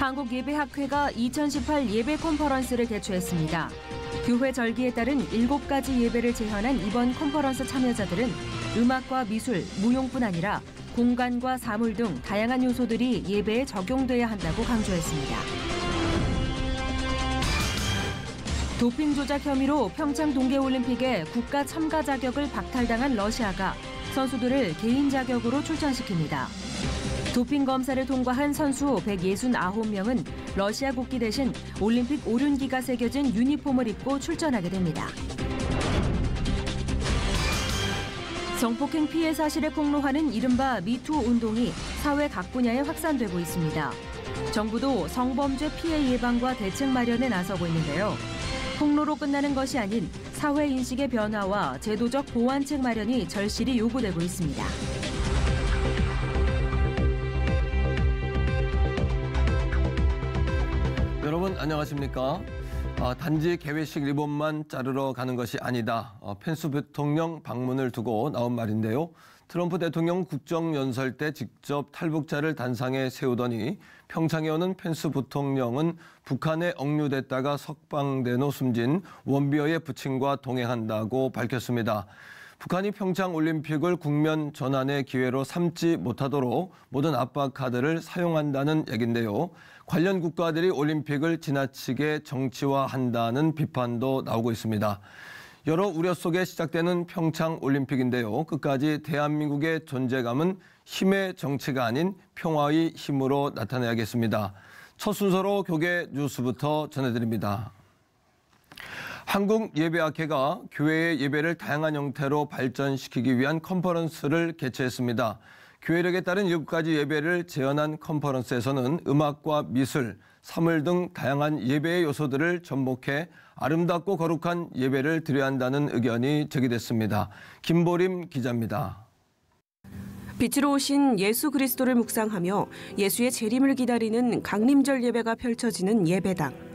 한국예배학회가 2018 예배 컨퍼런스를 개최했습니다. 교회 절기에 따른 7가지 예배를 재현한 이번 컨퍼런스 참여자들은 음악과 미술, 무용뿐 아니라 공간과 사물 등 다양한 요소들이 예배에 적용돼야 한다고 강조했습니다. 도핑 조작 혐의로 평창 동계올림픽에 국가 참가 자격을 박탈당한 러시아가 선수들을 개인 자격으로 출전시킵니다. 도핑 검사를 통과한 선수 169명은 러시아 국기 대신 올림픽 오륜기가 새겨진 유니폼을 입고 출전하게 됩니다. 성폭행 피해 사실을 폭로하는 이른바 미투 운동이 사회 각 분야에 확산되고 있습니다. 정부도 성범죄 피해 예방과 대책 마련에 나서고 있는데요. 폭로로 끝나는 것이 아닌 사회 인식의 변화와 제도적 보완책 마련이 절실히 요구되고 있습니다. 여러분 안녕하십니까? 단지 개회식 리본만 자르러 가는 것이 아니다. 펜스 대통령 방문을 두고 나온 말인데요. 트럼프 대통령 국정연설 때 직접 탈북자를 단상에 세우더니 평창에 오는 펜스 부통령은 북한에 억류됐다가 석방된 후 숨진 원비어의 부친과 동행한다고 밝혔습니다. 북한이 평창 올림픽을 국면 전환의 기회로 삼지 못하도록 모든 압박 카드를 사용한다는 얘긴데요. 관련 국가들이 올림픽을 지나치게 정치화한다는 비판도 나오고 있습니다. 여러 우려 속에 시작되는 평창 올림픽인데요. 끝까지 대한민국의 존재감은 힘의 정치가 아닌 평화의 힘으로 나타내야겠습니다. 첫 순서로 교계 뉴스부터 전해드립니다. 한국예배학회가 교회의 예배를 다양한 형태로 발전시키기 위한 컨퍼런스를 개최했습니다. 교회력에 따른 7가지 예배를 재현한 컨퍼런스에서는 음악과 미술, 사물 등 다양한 예배의 요소들을 접목해 아름답고 거룩한 예배를 드려야 한다는 의견이 제기됐습니다. 김보림 기자입니다. 빛으로 오신 예수 그리스도를 묵상하며 예수의 재림을 기다리는 강림절 예배가 펼쳐지는 예배당.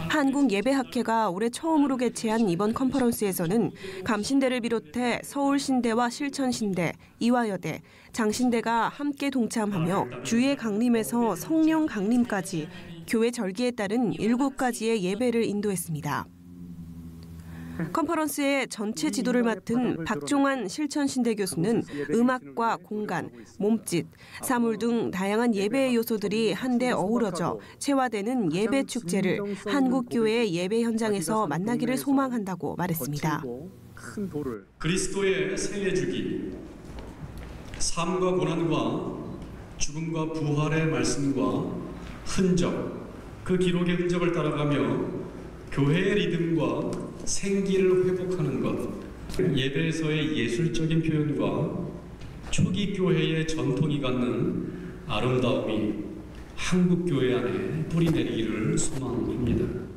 한국예배학회가 올해 처음으로 개최한 이번 컨퍼런스에서는 감신대를 비롯해 서울신대와 실천신대, 이화여대, 장신대가 함께 동참하며 주의 강림에서 성령 강림까지 교회 절기에 따른 7가지의 예배를 인도했습니다. 컨퍼런스의 전체 지도를 맡은 박종환 실천신대 교수는 음악과 공간, 몸짓, 사물 등 다양한 예배의 요소들이 한데 어우러져 체화되는 예배 축제를 한국교회의 예배 현장에서 만나기를 소망한다고 말했습니다. 그리스도의 생애주기, 삶과 고난과 죽음과 부활의 말씀과 흔적, 그 기록의 흔적을 따라가며 교회의 리듬과 생기를 회복하는 것, 예배에서의 예술적인 표현과 초기 교회의 전통이 갖는 아름다움이 한국 교회 안에 뿌리내리기를 소망합니다.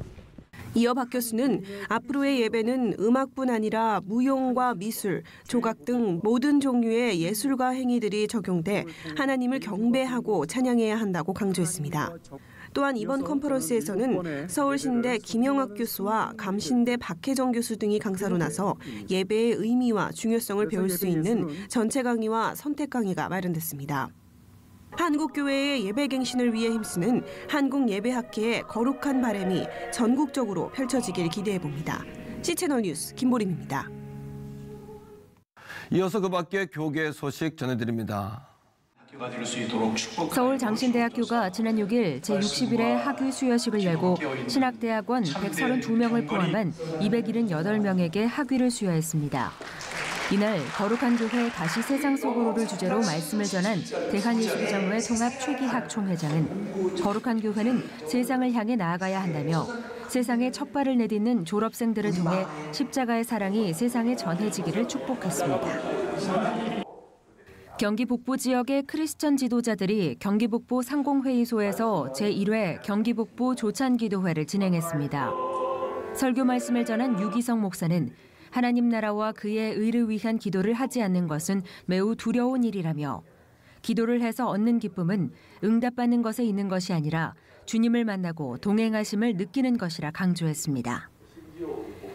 이어 박 교수는 앞으로의 예배는 음악뿐 아니라 무용과 미술, 조각 등 모든 종류의 예술과 행위들이 적용돼 하나님을 경배하고 찬양해야 한다고 강조했습니다. 또한 이번 컨퍼런스에서는 서울신대 김영학 교수와 감신대 박혜정 교수 등이 강사로 나서 예배의 의미와 중요성을 배울 수 있는 전체 강의와 선택 강의가 마련됐습니다. 한국교회의 예배갱신을 위해 힘쓰는 한국예배학회의 거룩한 바람이 전국적으로 펼쳐지길 기대해봅니다. C채널 뉴스 김보림입니다. 이어서 그 밖에 교계 소식 전해드립니다. 서울 장신대학교가 지난 6일 제61회 학위 수여식을 열고 신학대학원 132명을 포함한 278명에게 학위를 수여했습니다. 이날 거룩한 교회 다시 세상 속으로를 주제로 말씀을 전한 대한예수장로회 통합 최기학 총회장은 거룩한 교회는 세상을 향해 나아가야 한다며 세상에 첫 발을 내딛는 졸업생들을 통해 십자가의 사랑이 세상에 전해지기를 축복했습니다. 경기 북부 지역의 크리스천 지도자들이 경기 북부 상공회의소에서 제1회 경기 북부 조찬기도회를 진행했습니다. 설교 말씀을 전한 유기성 목사는 하나님 나라와 그의 의를 위한 기도를 하지 않는 것은 매우 두려운 일이라며 기도를 해서 얻는 기쁨은 응답받는 것에 있는 것이 아니라 주님을 만나고 동행하심을 느끼는 것이라 강조했습니다.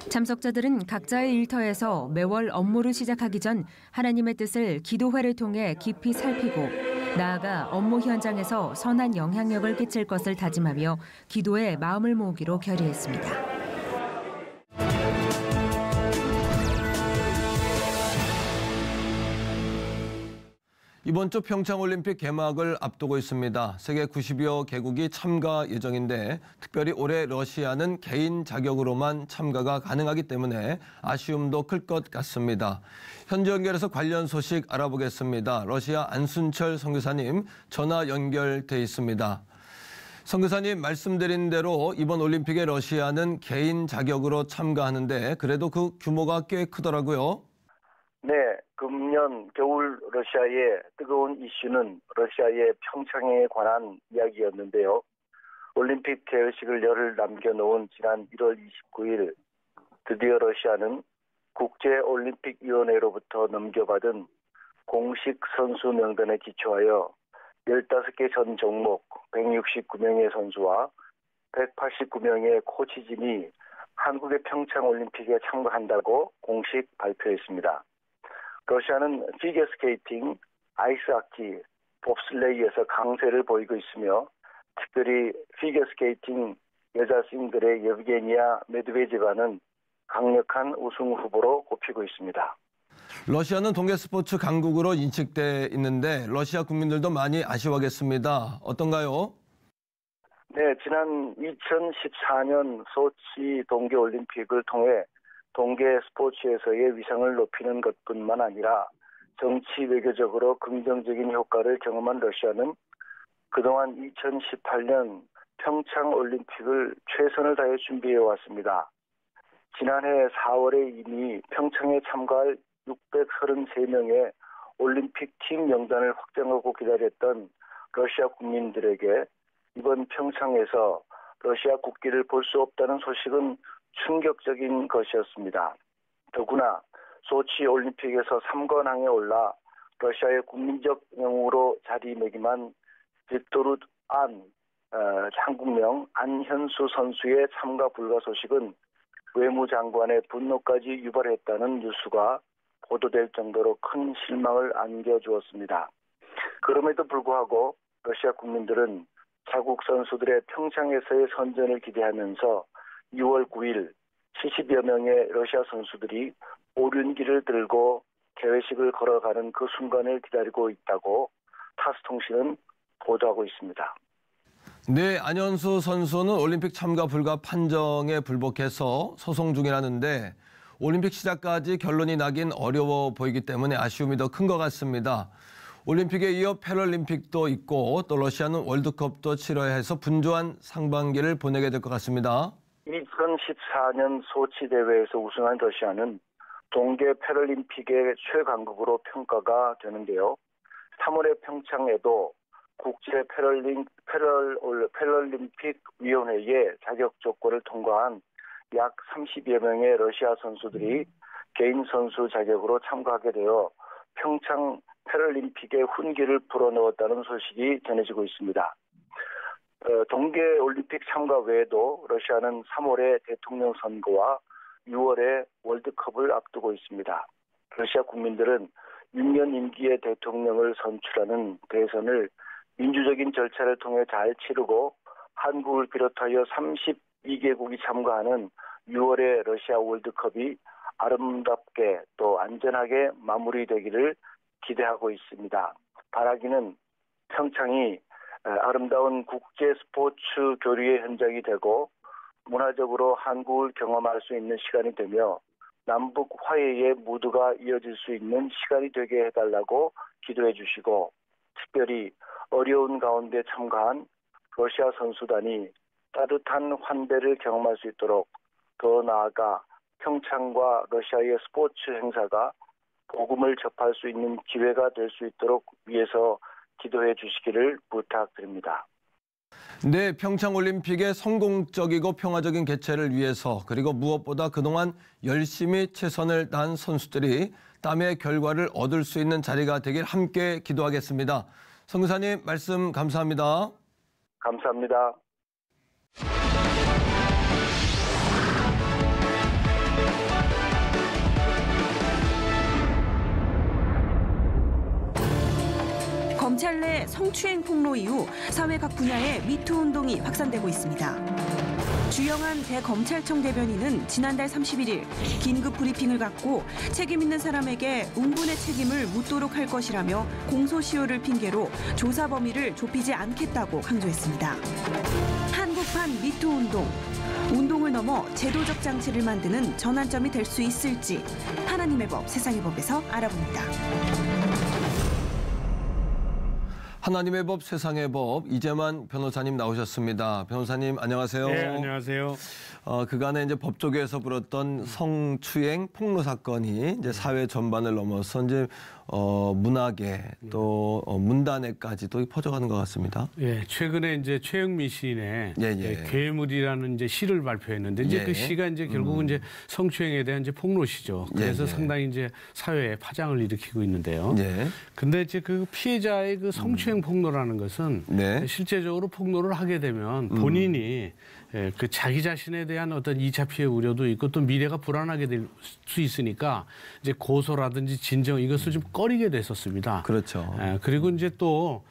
참석자들은 각자의 일터에서 매월 업무를 시작하기 전 하나님의 뜻을 기도회를 통해 깊이 살피고 나아가 업무 현장에서 선한 영향력을 끼칠 것을 다짐하며 기도에 마음을 모으기로 결의했습니다. 이번 주 평창올림픽 개막을 앞두고 있습니다. 세계 90여 개국이 참가 예정인데 특별히 올해 러시아는 개인 자격으로만 참가가 가능하기 때문에 아쉬움도 클 것 같습니다. 현지 연결해서 관련 소식 알아보겠습니다. 러시아 안순철 선교사님 전화 연결돼 있습니다. 선교사님 말씀드린 대로 이번 올림픽에 러시아는 개인 자격으로 참가하는데 그래도 그 규모가 꽤 크더라고요. 네, 금년 겨울 러시아의 뜨거운 이슈는 러시아의 평창에 관한 이야기였는데요. 올림픽 개회식을 열흘 남겨놓은 지난 1월 29일 드디어 러시아는 국제올림픽위원회로부터 넘겨받은 공식 선수 명단에 기초하여 15개 전 종목 169명의 선수와 189명의 코치진이 한국의 평창올림픽에 참가한다고 공식 발표했습니다. 러시아는 피겨스케이팅, 아이스하키, 봅슬레이에서 강세를 보이고 있으며 특별히 피겨스케이팅 여자 싱글의 예브게니아 메드베제바는 강력한 우승 후보로 꼽히고 있습니다. 러시아는 동계 스포츠 강국으로 인식돼 있는데 러시아 국민들도 많이 아쉬워하겠습니다. 어떤가요? 네, 지난 2014년 소치 동계올림픽을 통해 동계 스포츠에서의 위상을 높이는 것뿐만 아니라 정치 외교적으로 긍정적인 효과를 경험한 러시아는 그동안 2018년 평창올림픽을 최선을 다해 준비해 왔습니다. 지난해 4월에 이미 평창에 참가할 633명의 올림픽 팀 명단을 확정하고 기다렸던 러시아 국민들에게 이번 평창에서 러시아 국기를 볼 수 없다는 소식은 충격적인 것이었습니다. 더구나 소치 올림픽에서 3관왕에 올라 러시아의 국민적 영웅으로 자리매김한 빅토르 한국명 안현수 선수의 참가 불가 소식은 외무장관의 분노까지 유발했다는 뉴스가 보도될 정도로 큰 실망을 안겨주었습니다. 그럼에도 불구하고 러시아 국민들은 자국 선수들의 평창에서의 선전을 기대하면서 6월 9일 70여 명의 러시아 선수들이 오륜기를 들고 개회식을 걸어가는 그 순간을 기다리고 있다고 타스 통신은 보도하고 있습니다. 네, 안현수 선수는 올림픽 참가 불가 판정에 불복해서 소송 중이라는데 올림픽 시작까지 결론이 나긴 어려워 보이기 때문에 아쉬움이 더 큰 것 같습니다. 올림픽에 이어 패럴림픽도 있고 또 러시아는 월드컵도 치러야 해서 분주한 상반기를 보내게 될 것 같습니다. 2014년 소치 대회에서 우승한 러시아는 동계 패럴림픽의 최강국으로 평가가 되는데요. 3월의 평창에도 국제 패럴림픽 위원회의 자격 조건을 통과한 약 30여 명의 러시아 선수들이 개인 선수 자격으로 참가하게 되어 평창 패럴림픽의 훈기를 불어넣었다는 소식이 전해지고 있습니다. 동계올림픽 참가 외에도 러시아는 3월에 대통령 선거와 6월에 월드컵을 앞두고 있습니다. 러시아 국민들은 6년 임기의 대통령을 선출하는 대선을 민주적인 절차를 통해 잘 치르고 한국을 비롯하여 32개국이 참가하는 6월의 러시아 월드컵이 아름답게 또 안전하게 마무리되기를 기대하고 있습니다. 바라기는 평창이 아름다운 국제 스포츠 교류의 현장이 되고 문화적으로 한국을 경험할 수 있는 시간이 되며 남북 화해의 무드가 이어질 수 있는 시간이 되게 해달라고 기도해 주시고 특별히 어려운 가운데 참가한 러시아 선수단이 따뜻한 환대를 경험할 수 있도록 더 나아가 평창과 러시아의 스포츠 행사가 복음을 접할 수 있는 기회가 될 수 있도록 위해서 기도해 주시기를 부탁드립니다. 네, 평창올림픽의 성공적이고 평화적인 개최를 위해서 그리고 무엇보다 그동안 열심히 최선을 다한 선수들이 땀의 결과를 얻을 수 있는 자리가 되길 함께 기도하겠습니다. 선교사님 말씀 감사합니다. 감사합니다. 검찰 검찰 내 성추행 폭로 이후 사회 각 분야의 미투 운동이 확산되고 있습니다. 주영한 대검찰청 대변인은 지난달 31일 긴급 브리핑을 갖고 책임 있는 사람에게 응분의 책임을 묻도록 할 것이라며 공소시효를 핑계로 조사 범위를 좁히지 않겠다고 강조했습니다. 한국판 미투 운동. 운동을 넘어 제도적 장치를 만드는 전환점이 될 수 있을지 하나님의 법, 세상의 법에서 알아봅니다. 하나님의 법, 세상의 법, 이재만 변호사님 나오셨습니다. 변호사님 안녕하세요. 네, 안녕하세요. 그간에 이제 법조계에서 불었던 성추행 폭로 사건이 이제 사회 전반을 넘어서 이제 문학에 또 문단에까지도 퍼져가는 것 같습니다. 예, 최근에 이제 최영미 시인의 괴물이라는 이제 시를 발표했는데 이제 그 시가 이제 결국은 이제 성추행에 대한 이제 폭로시죠. 그래서 상당히 이제 사회에 파장을 일으키고 있는데요. 근데 이제 그 피해자의 그 성추행 폭로라는 것은 실제적으로 폭로를 하게 되면 본인이 그 자기 자신에 대한 어떤 2차 피해 우려도 있고 또 미래가 불안하게 될 수 있으니까 이제 고소라든지 진정 이것을 좀 꺼리게 됐었습니다. 그렇죠. 그리고 이제 또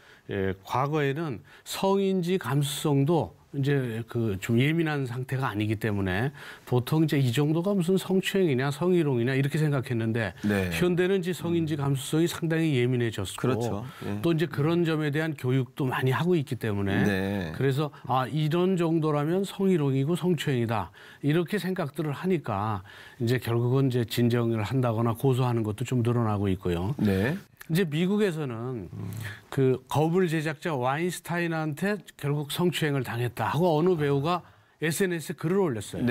과거에는 성인지 감수성도 이제 그 좀 예민한 상태가 아니기 때문에 보통 이제 이 정도가 무슨 성추행이냐 성희롱이냐 이렇게 생각했는데 현대는 이제 성인지 감수성이 상당히 예민해졌고 그렇죠. 또 이제 그런 점에 대한 교육도 많이 하고 있기 때문에 그래서 이런 정도라면 성희롱이고 성추행이다 이렇게 생각들을 하니까 이제 결국은 이제 진정을 한다거나 고소하는 것도 좀 늘어나고 있고요. 이제 미국에서는 그 거물 제작자 와인스타인한테 결국 성추행을 당했다 하고 어느 배우가 SNS에 글을 올렸어요.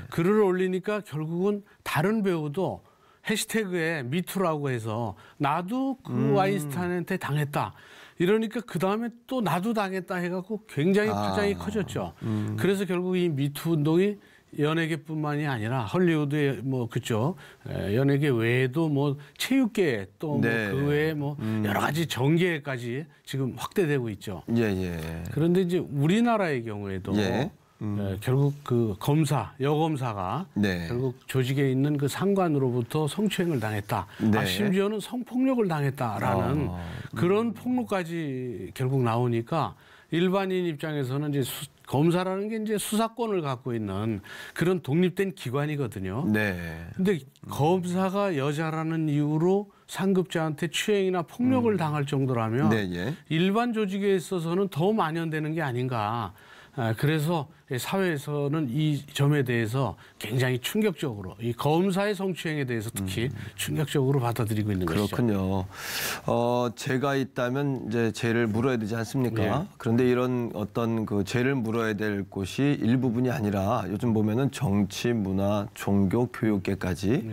글을 올리니까 결국은 다른 배우도 해시태그에 미투라고 해서 나도 그 와인스타인한테 당했다. 이러니까 그 다음에 또 나도 당했다 해갖고 굉장히 파장이 커졌죠. 그래서 결국 이 미투 운동이 연예계뿐만이 아니라 헐리우드의 뭐 그쪽 연예계 외에도 뭐 체육계 또 뭐 그 외에 뭐 여러 가지 정계까지 지금 확대되고 있죠. 그런데 이제 우리나라의 경우에도 결국 그 검사, 여검사가 결국 조직에 있는 그 상관으로부터 성추행을 당했다. 심지어는 성폭력을 당했다라는 그런 폭로까지 결국 나오니까 일반인 입장에서는 이제 검사라는 게 이제 수사권을 갖고 있는 그런 독립된 기관이거든요. 근데 검사가 여자라는 이유로 상급자한테 추행이나 폭력을 당할 정도라면 일반 조직에 있어서는 더 만연되는 게 아닌가. 그래서 사회에서는 이 점에 대해서 굉장히 충격적으로 이 검사의 성추행에 대해서 특히 충격적으로 받아들이고 있는 것이죠. 그렇군요. 죄가 있다면 이제 죄를 물어야 되지 않습니까? 그런데 이런 어떤 그 죄를 물어야 될 곳이 일부분이 아니라 요즘 보면은 정치, 문화, 종교, 교육계까지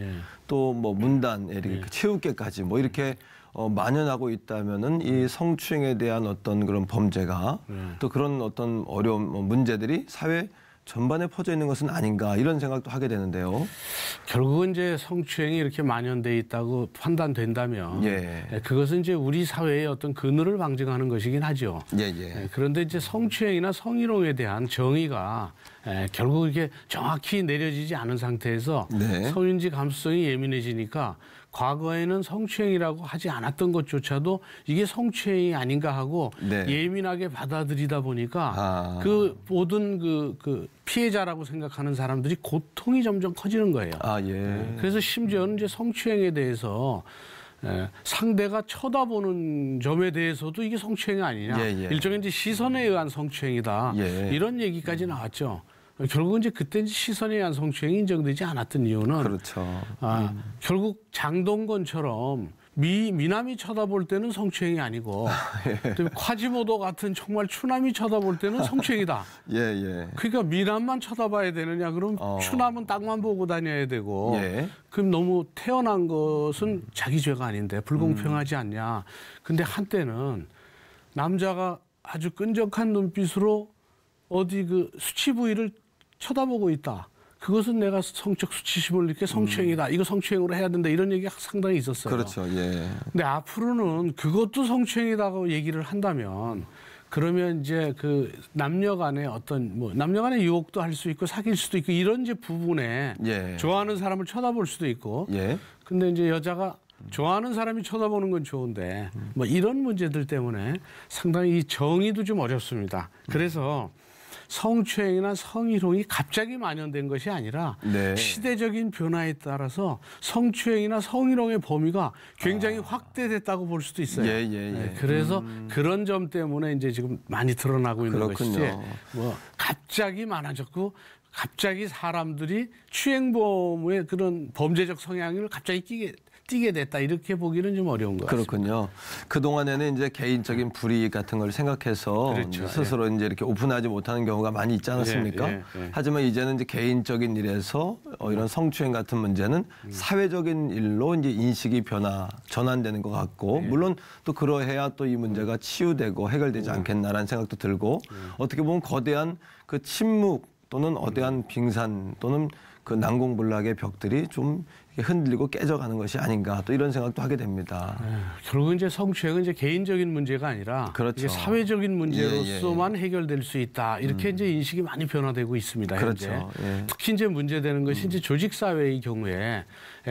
또 뭐 문단, 체육계까지 뭐 이렇게 만연하고 있다면은 이 성추행에 대한 어떤 그런 범죄가 또 그런 어떤 어려운 문제들이 사회 전반에 퍼져 있는 것은 아닌가 이런 생각도 하게 되는데요. 결국은 이제 성추행이 이렇게 만연돼 있다고 판단된다면 그것은 이제 우리 사회의 어떤 그늘을 방증하는 것이긴 하죠. 그런데 이제 성추행이나 성희롱에 대한 정의가 결국 이게 정확히 내려지지 않은 상태에서 성인지 감수성이 예민해지니까 과거에는 성추행이라고 하지 않았던 것조차도 이게 성추행이 아닌가 하고 예민하게 받아들이다 보니까 그 모든 그 피해자라고 생각하는 사람들이 고통이 점점 커지는 거예요. 그래서 심지어는 이제 성추행에 대해서 상대가 쳐다보는 점에 대해서도 이게 성추행이 아니냐. 일종의 이제 시선에 의한 성추행이다. 이런 얘기까지 나왔죠. 결국은 이제 그때 이제 시선에 의한 성추행이 인정되지 않았던 이유는 결국 장동건처럼 미남이 쳐다볼 때는 성추행이 아니고 콰지모도 같은 정말 추남이 쳐다볼 때는 성추행이다. 그러니까 미남만 쳐다봐야 되느냐? 그럼 추남은 땅만 보고 다녀야 되고 그럼 너무 태어난 것은 자기 죄가 아닌데 불공평하지 않냐? 근데 한때는 남자가 아주 끈적한 눈빛으로 어디 그 수치 부위를 쳐다보고 있다. 그것은 내가 성적 수치심을 이렇게 성추행이다. 이거 성추행으로 해야 된다. 이런 얘기가 상당히 있었어요. 근데 앞으로는 그것도 성추행이라고 얘기를 한다면 그러면 이제 그 남녀 간의 어떤 뭐 남녀 간의 유혹도 할 수 있고 사귈 수도 있고 이런 이제 부분에 좋아하는 사람을 쳐다볼 수도 있고 근데 이제 여자가 좋아하는 사람이 쳐다보는 건 좋은데 뭐 이런 문제들 때문에 상당히 이 정의도 좀 어렵습니다. 그래서 성추행이나 성희롱이 갑자기 만연된 것이 아니라 네. 시대적인 변화에 따라서 성추행이나 성희롱의 범위가 굉장히 확대됐다고 볼 수도 있어요. 네, 그래서 그런 점 때문에 이제 지금 많이 드러나고 있는 그렇군요. 것이지. 뭐 갑자기 많아졌고 갑자기 사람들이 추행범의 그런 범죄적 성향을 갑자기 띄게 됐다 이렇게 보기는 좀 어려운 것 같습니다. 그렇군요. 그 동안에는 이제 개인적인 불이익 같은 걸 생각해서 그렇죠. 스스로 이제 이렇게 오픈하지 못하는 경우가 많이 있지 않았습니까? 하지만 이제는 이제 개인적인 일에서 이런 성추행 같은 문제는 사회적인 일로 이제 인식이 전환되는 것 같고 물론 또 그러해야 또 이 문제가 치유되고 해결되지 않겠나라는 생각도 들고 어떻게 보면 거대한 그 침묵 또는 어대한 빙산 또는 그 난공불락의 벽들이 좀 흔들리고 깨져가는 것이 아닌가 또 이런 생각도 하게 됩니다. 결국 이제 성추행은 이제 개인적인 문제가 아니라 그렇죠. 이게 사회적인 문제로서만 해결될 수 있다 이렇게 이제 인식이 많이 변화되고 있습니다. 그렇죠. 현재. 특히 이제 문제되는 것이 이제 조직 사회의 경우에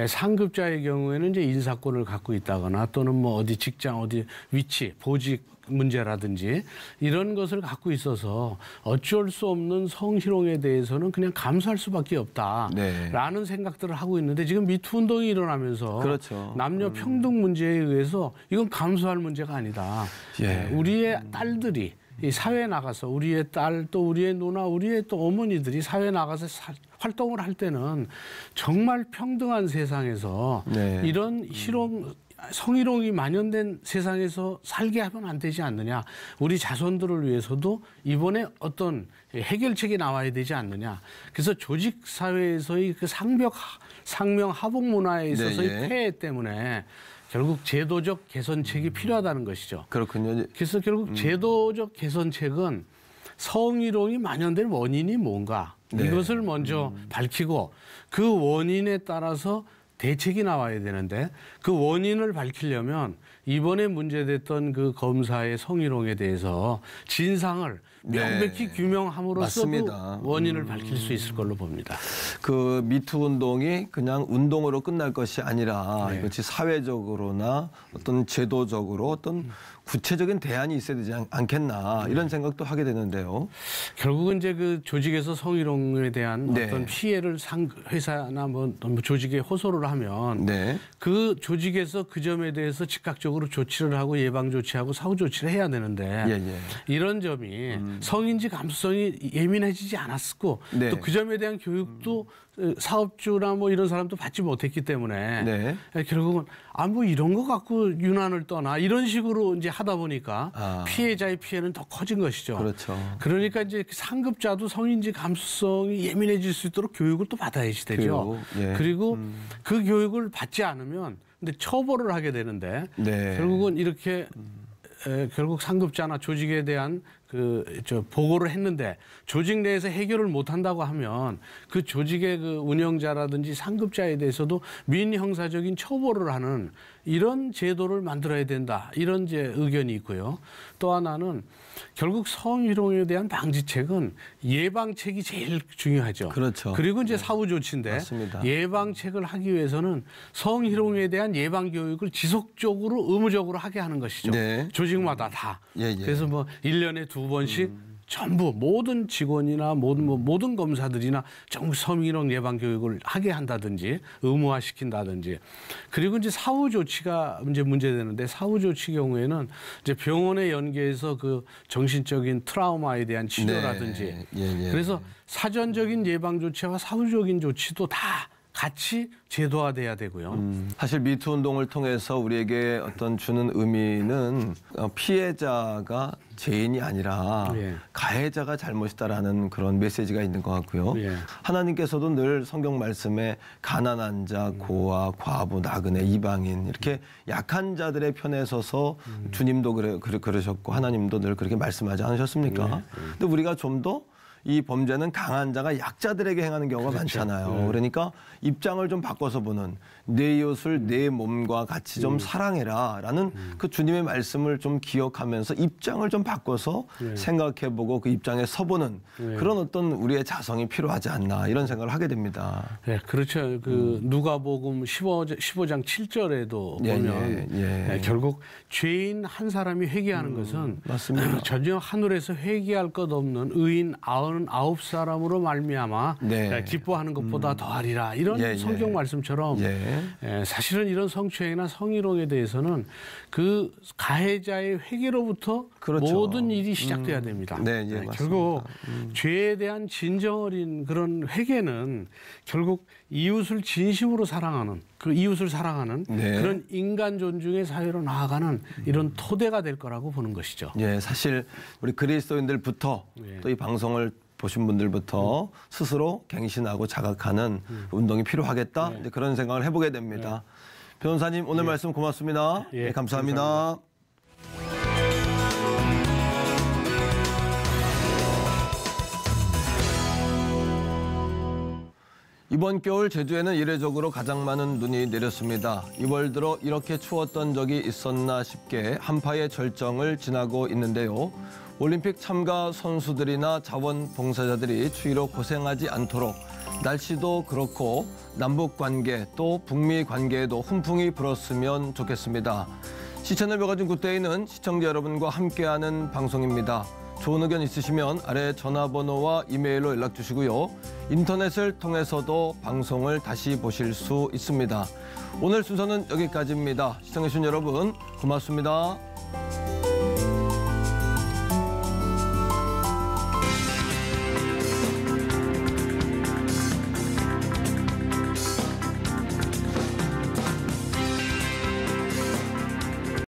상급자의 경우에는 이제 인사권을 갖고 있다거나 또는 뭐 어디 직장 어디 위치 보직 문제라든지 이런 것을 갖고 있어서 어쩔 수 없는 성희롱에 대해서는 그냥 감수할 수밖에 없다라는 생각들을 하고 있는데 지금 미투 운동이 일어나면서 그렇죠. 남녀 평등 문제에 의해서 이건 감수할 문제가 아니다. 우리의 딸들이 이 사회에 나가서 우리의 딸 또 우리의 누나 우리의 또 어머니들이 사회에 나가서 활동을 할 때는 정말 평등한 세상에서 이런 성희롱이 만연된 세상에서 살게 하면 안 되지 않느냐. 우리 자손들을 위해서도 이번에 어떤 해결책이 나와야 되지 않느냐. 그래서 조직 사회에서의 그 상명 하복 문화에 있어서의 폐해 때문에 결국 제도적 개선책이 필요하다는 것이죠. 그렇군요. 그래서 결국 제도적 개선책은 성희롱이 만연된 원인이 뭔가 이것을 먼저 밝히고 그 원인에 따라서 대책이 나와야 되는데 그 원인을 밝히려면 이번에 문제됐던 그 검사의 성희롱에 대해서 진상을 명백히 규명함으로써도 원인을 밝힐 수 있을 걸로 봅니다. 그 미투 운동이 그냥 운동으로 끝날 것이 아니라 이것이 사회적으로나 어떤 제도적으로 어떤 구체적인 대안이 있어야 되지 않겠나 이런 생각도 하게 되는데요. 결국은 이제 그 조직에서 성희롱에 대한 어떤 피해를 회사나 뭐 조직에 호소를 하면 그 조직에서 그 점에 대해서 즉각적으로 조치를 하고 예방 조치하고 사후 조치를 해야 되는데 이런 점이 성인지 감수성이 예민해지지 않았고 또 그 점에 대한 교육도 사업주나 뭐 이런 사람도 받지 못했기 때문에 결국은 뭐 이런 거 갖고 유난을 떠나 이런 식으로 이제 하다 보니까 피해자의 피해는 더 커진 것이죠. 그렇죠. 그러니까 이제 상급자도 성인지 감수성이 예민해질 수 있도록 교육을 또 받아야지 되죠. 그리고 그 교육을 받지 않으면 근데 처벌을 하게 되는데 결국은 이렇게 결국 상급자나 조직에 대한 보고를 했는데 조직 내에서 해결을 못 한다고 하면 그 조직의 그 운영자라든지 상급자에 대해서도 민형사적인 처벌을 하는 이런 제도를 만들어야 된다. 이런 이제 의견이 있고요. 또 하나는 결국 성희롱에 대한 방지책은 예방책이 제일 중요하죠. 그렇죠. 그리고 이제 사후 조치인데 맞습니다. 예방책을 하기 위해서는 성희롱에 대한 예방 교육을 지속적으로 의무적으로 하게 하는 것이죠. 조직마다 다. 그래서 뭐 1년에 2번씩 전부 모든 직원이나 모든 검사들이나 전부 성희롱 예방 교육을 하게 한다든지 의무화시킨다든지 그리고 이제 사후 조치가 이제 문제되는데 사후 조치 경우에는 이제 병원에 연계해서 그 정신적인 트라우마에 대한 치료라든지 그래서 사전적인 예방 조치와 사후적인 조치도 다 같이 제도화돼야 되고요. 사실 미투 운동을 통해서 우리에게 어떤 주는 의미는 피해자가 죄인이 아니라 가해자가 잘못이다라는 그런 메시지가 있는 것 같고요. 하나님께서도 늘 성경 말씀에 가난한 자, 고아, 과부, 나그네, 이방인 이렇게 약한 자들의 편에 서서 주님도 그러셨고 하나님도 늘 그렇게 말씀하지 않으셨습니까? 근데 우리가 좀 더 이 범죄는 강한 자가 약자들에게 행하는 경우가 그렇죠. 많잖아요. 그러니까 입장을 좀 바꿔서 보는 내 이웃을 내 몸과 같이 좀 사랑해라라는 그 주님의 말씀을 좀 기억하면서 입장을 좀 바꿔서 생각해보고 그 입장에 서보는 그런 어떤 우리의 자성이 필요하지 않나 이런 생각을 하게 됩니다. 네, 그렇죠. 그 누가복음 15장 7절에도 보면 결국 죄인 한 사람이 회개하는 것은 맞습니다. 전혀 하늘에서 회개할 것 없는 의인 99사람으로 말미암아 기뻐하는 것보다 더하리라 이런 성경 말씀처럼 사실은 이런 성추행이나 성희롱에 대해서는 그 가해자의 회개로부터 그렇죠. 모든 일이 시작돼야 됩니다. 결국 죄에 대한 진정 어린 그런 회개는 결국 이웃을 진심으로 사랑하는 그 이웃을 사랑하는 그런 인간 존중의 사회로 나아가는 이런 토대가 될 거라고 보는 것이죠. 사실 우리 그리스도인들부터 또 이 방송을 보신 분들부터 스스로 갱신하고 자각하는 운동이 필요하겠다 이제 그런 생각을 해보게 됩니다. 변호사님 오늘 말씀 고맙습니다. 감사합니다. 이번 겨울 제주에는 이례적으로 가장 많은 눈이 내렸습니다. 이월 들어 이렇게 추웠던 적이 있었나 싶게 한파의 절정을 지나고 있는데요. 올림픽 참가 선수들이나 자원봉사자들이 추위로 고생하지 않도록 날씨도 그렇고 남북 관계 또 북미 관계에도 훈풍이 불었으면 좋겠습니다. 시청자 벼가진 굿데이는 시청자 여러분과 함께하는 방송입니다. 좋은 의견 있으시면 아래 전화번호와 이메일로 연락 주시고요. 인터넷을 통해서도 방송을 다시 보실 수 있습니다. 오늘 순서는 여기까지입니다. 시청해주신 여러분 고맙습니다.